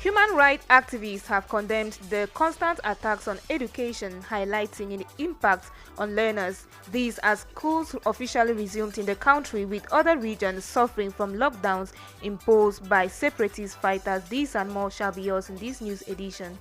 Human rights activists have condemned the constant attacks on education, highlighting the impact on learners. These as schools officially resumed in the country, with other regions suffering from lockdowns imposed by separatist fighters. These and more shall be yours in this news edition.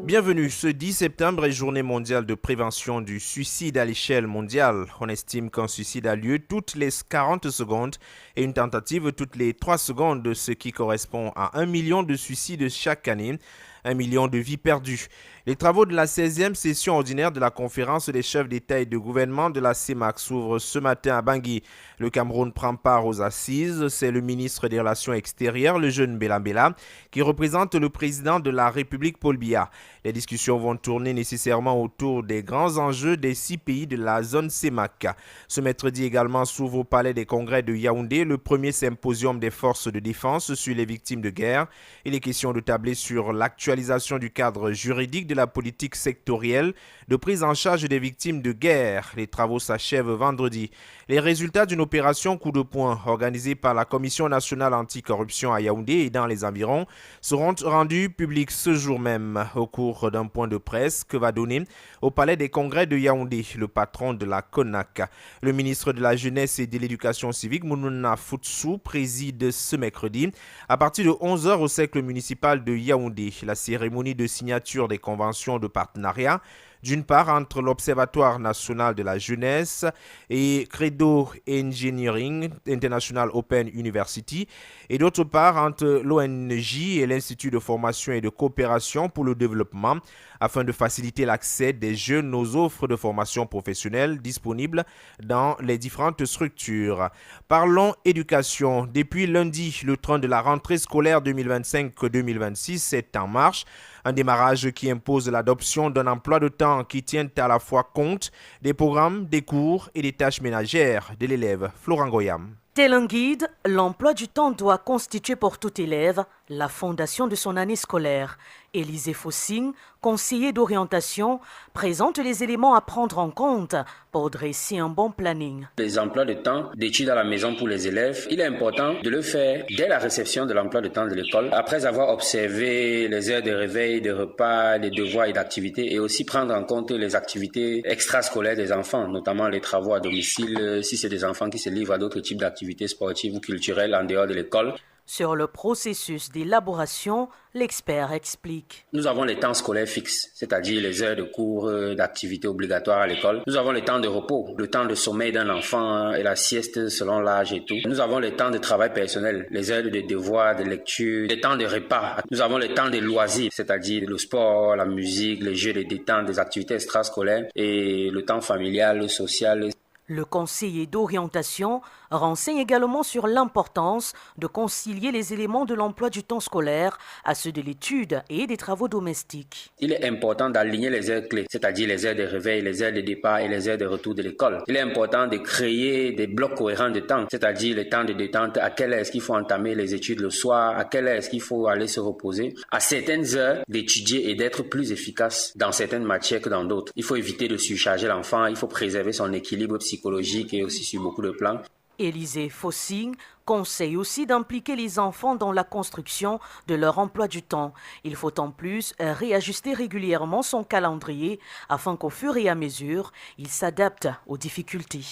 Bienvenue, ce 10 septembre est journée mondiale de prévention du suicide à l'échelle mondiale. On estime qu'un suicide a lieu toutes les 40 secondes et une tentative toutes les 3 secondes, ce qui correspond à 1 million de suicides chaque année, 1 million de vies perdues. Les travaux de la 16e session ordinaire de la conférence des chefs d'État et de gouvernement de la CEMAC s'ouvrent ce matin à Bangui. Le Cameroun prend part aux assises. C'est le ministre des Relations extérieures, le jeune Bela, qui représente le président de la République, Paul Biya. Les discussions vont tourner nécessairement autour des grands enjeux des 6 pays de la zone CEMAC. Ce mercredi également s'ouvre au palais des congrès de Yaoundé le premier symposium des forces de défense sur les victimes de guerre. Il est question de tabler sur l'actualisation du cadre juridique de la politique sectorielle de prise en charge des victimes de guerre. Les travaux s'achèvent vendredi. Les résultats d'une opération coup de poing organisée par la Commission nationale anticorruption à Yaoundé et dans les environs seront rendus publics ce jour même au cours d'un point de presse que va donner au palais des congrès de Yaoundé le patron de la CONAC. Le ministre de la Jeunesse et de l'Éducation civique, Mounouna Foutsou, préside ce mercredi à partir de 11h au cercle municipal de Yaoundé la cérémonie de signature des conventions de partenariat, d'une part entre l'Observatoire national de la jeunesse et Credo Engineering International Open University et d'autre part entre l'ONG et l'Institut de formation et de coopération pour le développement afin de faciliter l'accès des jeunes aux offres de formation professionnelle disponibles dans les différentes structures. Parlons éducation. Depuis lundi, le train de la rentrée scolaire 2025-2026 est en marche. Un démarrage qui impose l'adoption d'un emploi de temps qui tient à la fois compte des programmes, des cours et des tâches ménagères de l'élève. Florent Goyam. Tel un guide, l'emploi du temps doit constituer pour tout élève la fondation de son année scolaire. Élisée Fossing, conseiller d'orientation, présente les éléments à prendre en compte pour dresser un bon planning. Les emplois de temps d'études à la maison pour les élèves, il est important de le faire dès la réception de l'emploi de temps de l'école, après avoir observé les heures de réveil, de repas, les devoirs et d'activités, et aussi prendre en compte les activités extrascolaires des enfants, notamment les travaux à domicile, si c'est des enfants qui se livrent à d'autres types d'activités sportives ou culturelles en dehors de l'école. Sur le processus d'élaboration, l'expert explique. Nous avons les temps scolaires fixes, c'est-à-dire les heures de cours, d'activités obligatoires à l'école. Nous avons les temps de repos, le temps de sommeil d'un enfant et la sieste selon l'âge et tout. Nous avons les temps de travail personnel, les heures de devoirs, de lecture, les temps de repas. Nous avons les temps de loisirs, c'est-à-dire le sport, la musique, les jeux de détente, des activités extrascolaires et le temps familial, social. Le conseiller d'orientation renseigne également sur l'importance de concilier les éléments de l'emploi du temps scolaire à ceux de l'étude et des travaux domestiques. Il est important d'aligner les heures clés, c'est-à-dire les heures de réveil, les heures de départ et les heures de retour de l'école. Il est important de créer des blocs cohérents de temps, c'est-à-dire les temps de détente, à quelle heure est-ce qu'il faut entamer les études le soir, à quelle heure est-ce qu'il faut aller se reposer, à certaines heures d'étudier et d'être plus efficace dans certaines matières que dans d'autres. Il faut éviter de surcharger l'enfant, il faut préserver son équilibre psychologique et aussi sur beaucoup de plans. Élisée Fossing conseille aussi d'impliquer les enfants dans la construction de leur emploi du temps. Il faut en plus réajuster régulièrement son calendrier afin qu'au fur et à mesure, il s'adapte aux difficultés.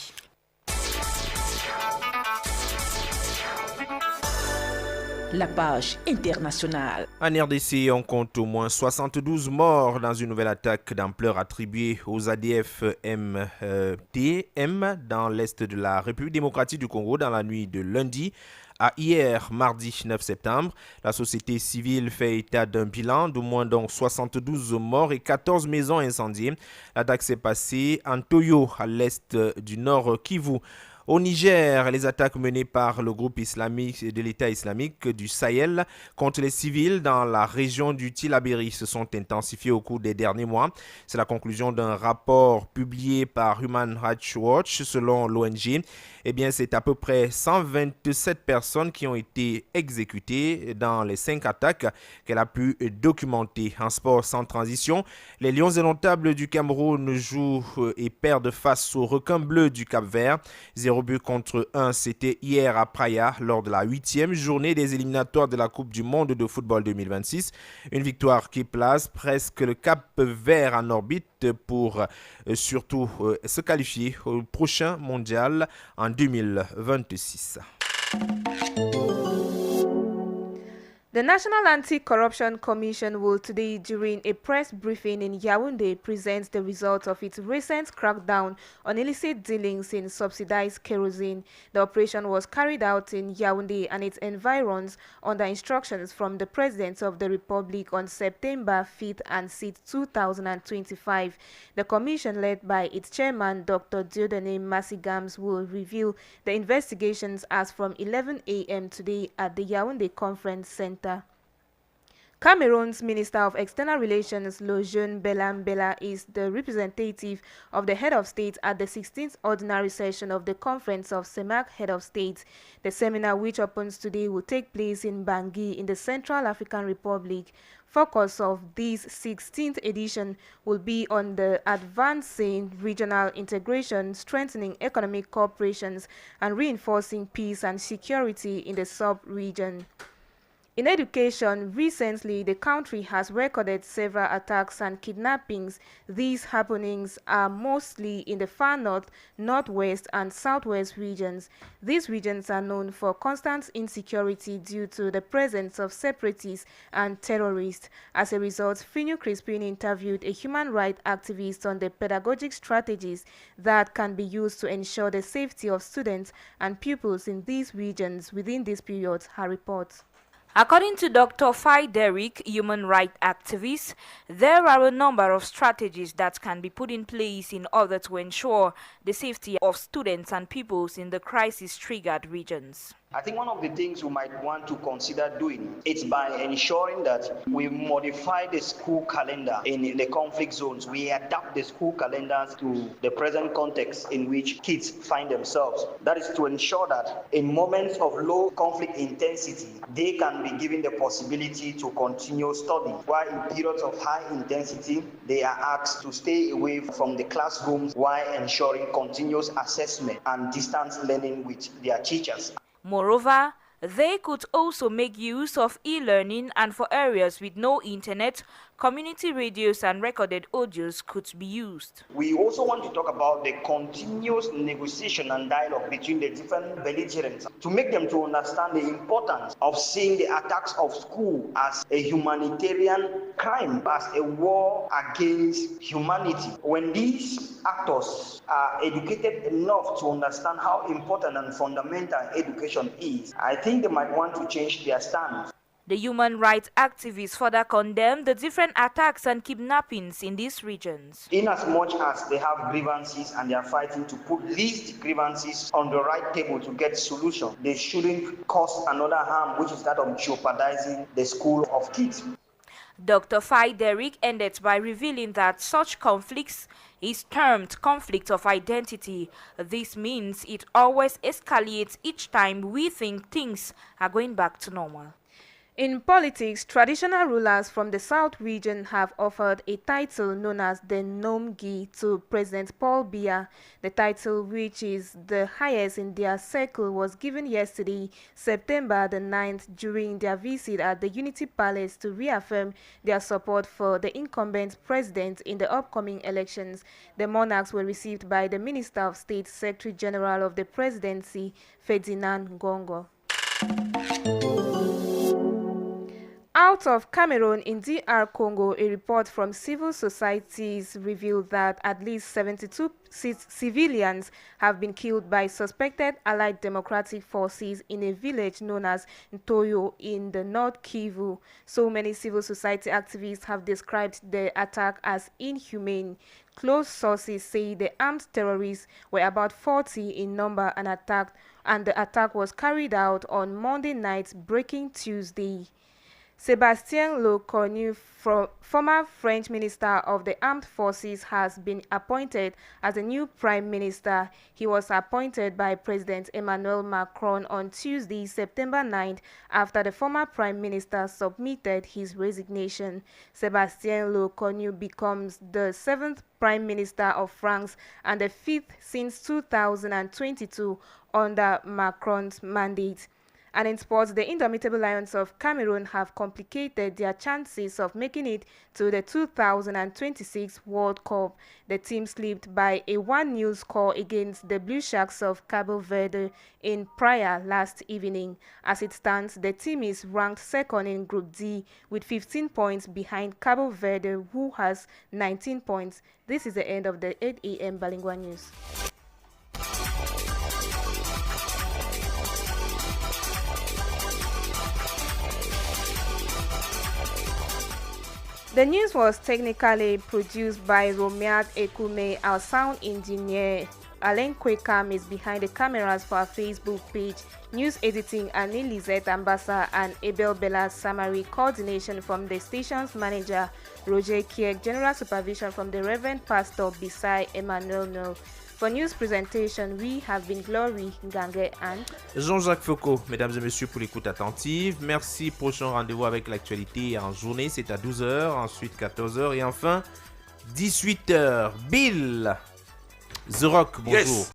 La page internationale. En RDC, on compte au moins 72 morts dans une nouvelle attaque d'ampleur attribuée aux ADF MTM dans l'est de la République démocratique du Congo dans la nuit de lundi à hier, mardi 9 septembre. La société civile fait état d'un bilan d'au moins donc 72 morts et 14 maisons incendiées. L'attaque s'est passée en Toyo, à l'est du nord Kivu. Au Niger, les attaques menées par le groupe islamique de l'État islamique du Sahel contre les civils dans la région du Tillabéri se sont intensifiées au cours des derniers mois. C'est la conclusion d'un rapport publié par Human Rights Watch. Selon l'ONG, c'est à peu près 127 personnes qui ont été exécutées dans les 5 attaques qu'elle a pu documenter. En sport sans transition, les Lions indomptables du Cameroun jouent et perdent face aux requins bleus du Cap-Vert. 0 buts contre 1, c'était hier à Praia lors de la 8e journée des éliminatoires de la Coupe du Monde de football 2026. Une victoire qui place presque le Cap Vert en orbite pour surtout se qualifier au prochain mondial en 2026. The National Anti-Corruption Commission will today, during a press briefing in Yaoundé, present the results of its recent crackdown on illicit dealings in subsidized kerosene. The operation was carried out in Yaoundé and its environs under instructions from the President of the Republic on September 5th and 6th, 2025. The commission, led by its chairman, Dr. Dieudonné Massigams, will review the investigations as from 11 a.m. today at the Yaoundé Conference Center. Cameroon's Minister of External Relations, Lejeune Belambela, is the representative of the head of state at the 16th ordinary session of the Conference of CEMAC Head of States. The seminar, which opens today, will take place in Bangui in the Central African Republic. Focus of this 16th edition will be on the advancing regional integration, strengthening economic cooperations, and reinforcing peace and security in the sub-region. In education, recently the country has recorded several attacks and kidnappings. These happenings are mostly in the far north, northwest, and southwest regions. These regions are known for constant insecurity due to the presence of separatists and terrorists. As a result, Finu Crispin interviewed a human rights activist on the pedagogic strategies that can be used to ensure the safety of students and pupils in these regions within this period, her report. According to Dr. Fai Derrick, human rights activist, there are a number of strategies that can be put in place in order to ensure the safety of students and pupils in the crisis-triggered regions. I think one of the things we might want to consider doing is by ensuring that we modify the school calendar in the conflict zones. We adapt the school calendars to the present context in which kids find themselves. That is to ensure that in moments of low conflict intensity, they can be given the possibility to continue studying, while in periods of high intensity, they are asked to stay away from the classrooms while ensuring continuous assessment and distance learning with their teachers. Moreover, they could also make use of e-learning, and for areas with no internet, community radios and recorded audios could be used. We also want to talk about the continuous negotiation and dialogue between the different belligerents to make them to understand the importance of seeing the attacks of school as a humanitarian crime, as a war against humanity. When these actors are educated enough to understand how important and fundamental education is, I think they might want to change their stance. The human rights activists further condemned the different attacks and kidnappings in these regions. In as much as they have grievances and they are fighting to put least grievances on the right table to get solution, they shouldn't cause another harm, which is that of jeopardizing the school of kids. Dr. Fai Derrick ended by revealing that such conflicts is termed conflict of identity. This means it always escalates each time we think things are going back to normal. In politics, traditional rulers from the South region have offered a title known as the Nomgi to President Paul Biya. The title, which is the highest in their circle, was given yesterday, September the 9th, during their visit at the Unity Palace to reaffirm their support for the incumbent president in the upcoming elections. The monarchs were received by the Minister of State, Secretary General of the Presidency, Ferdinand Gongo. Out of Cameroon, in DR Congo, a report from civil societies revealed that at least 72 civilians have been killed by suspected Allied Democratic Forces in a village known as Ntoyo in the North Kivu. So many civil society activists have described the attack as inhumane. Close sources say the armed terrorists were about 40 in number and the attack was carried out on Monday night, breaking Tuesday. Sébastien Lecornu, former French Minister of the Armed Forces, has been appointed as the new Prime Minister. He was appointed by President Emmanuel Macron on Tuesday, September 9th, after the former Prime Minister submitted his resignation. Sébastien Lecornu becomes the 7th Prime Minister of France and the 5th since 2022 under Macron's mandate. And in sports, the Indomitable Lions of Cameroon have complicated their chances of making it to the 2026 World Cup. The team slipped by a 1-0 score against the Blue Sharks of Cabo Verde in Praia last evening. As it stands, the team is ranked second in Group D with 15 points behind Cabo Verde, who has 19 points. This is the end of the 8 a.m. Bilingual News. The news was technically produced by Romiat Ekume. Our sound engineer Alain Kwekam is behind the cameras for our Facebook page. News editing Annie Lizette Ambassa and Abel Bella Summary. Coordination from the station's manager Roger Kiek. General supervision from the Reverend Pastor Bisai Emmanuel No. For news presentation, we have been Glory Ngange and Jean-Jacques FOKO. Mesdames et messieurs, pour l'écoute attentive. Merci. Prochain rendez-vous avec l'actualité en journée, c'est à 12h, ensuite 14h et enfin 18h. Bill The Rock, bonjour. Yes.